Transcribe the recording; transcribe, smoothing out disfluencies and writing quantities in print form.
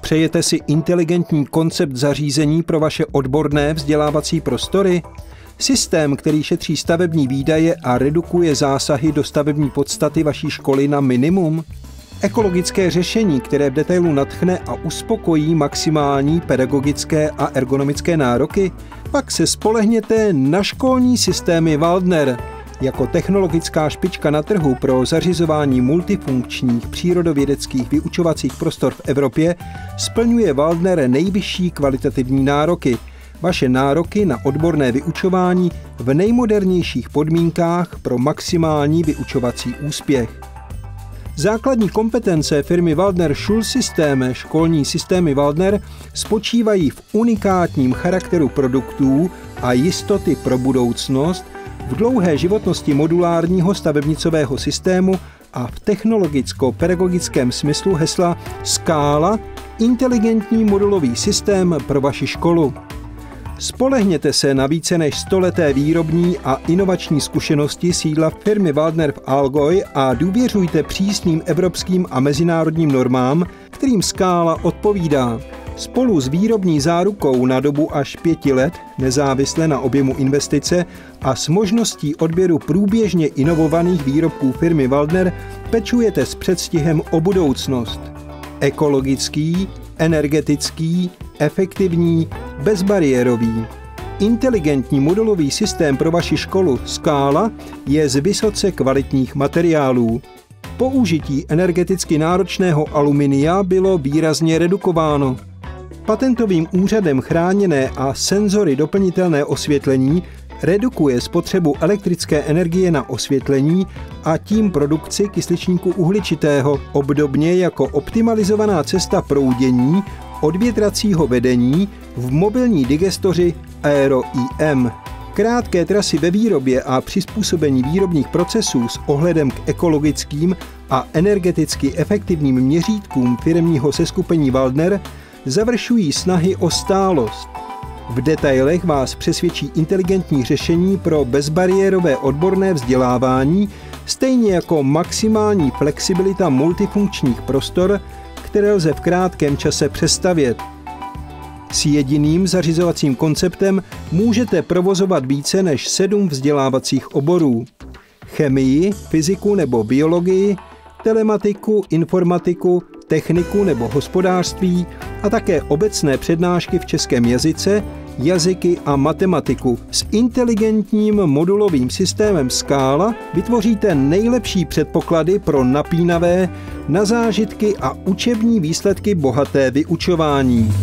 Přejete si inteligentní koncept zařízení pro vaše odborné vzdělávací prostory? Systém, který šetří stavební výdaje a redukuje zásahy do stavební podstaty vaší školy na minimum? Ekologické řešení, které v detailu nadchne a uspokojí maximální pedagogické a ergonomické nároky? Pak se spolehněte na školní systémy Waldner. Jako technologická špička na trhu pro zařizování multifunkčních přírodovědeckých vyučovacích prostor v Evropě splňuje Waldner nejvyšší kvalitativní nároky. Vaše nároky na odborné vyučování v nejmodernějších podmínkách pro maximální vyučovací úspěch. Základní kompetence firmy Waldner Schulsysteme, školní systémy Waldner, spočívají v unikátním charakteru produktů a jistoty pro budoucnost, v dlouhé životnosti modulárního stavebnicového systému a v technologicko-pedagogickém smyslu hesla Skála, inteligentní modulový systém pro vaši školu. Spolehněte se na více než stoleté výrobní a inovační zkušenosti sídla firmy Waldner v Allgäu a důvěřujte přísným evropským a mezinárodním normám, kterým Skála odpovídá. Spolu s výrobní zárukou na dobu až 5 let, nezávisle na objemu investice a s možností odběru průběžně inovovaných výrobků firmy Waldner pečujete s předstihem o budoucnost. Ekologický, energetický, efektivní, bezbariérový. Inteligentní modulový systém pro vaši školu Skála je z vysoce kvalitních materiálů. Použití energeticky náročného aluminia bylo výrazně redukováno. Patentovým úřadem chráněné a senzory doplnitelné osvětlení redukuje spotřebu elektrické energie na osvětlení a tím produkci kysličníku uhličitého, obdobně jako optimalizovaná cesta proudění od větracího vedení v mobilní digestoři Aero-IM. Krátké trasy ve výrobě a přizpůsobení výrobních procesů s ohledem k ekologickým a energeticky efektivním měřítkům firemního seskupení Waldner završují snahy o stálost. V detailech vás přesvědčí inteligentní řešení pro bezbariérové odborné vzdělávání, stejně jako maximální flexibilita multifunkčních prostor, které lze v krátkém čase přestavět. S jediným zařizovacím konceptem můžete provozovat více než 7 vzdělávacích oborů. Chemii, fyziku nebo biologii, telematiku, informatiku, techniku nebo hospodářství a také obecné přednášky v českém jazyce, jazyky a matematiku. S inteligentním modulovým systémem Skála vytvoříte nejlepší předpoklady pro napínavé, na zážitky a učební výsledky bohaté vyučování.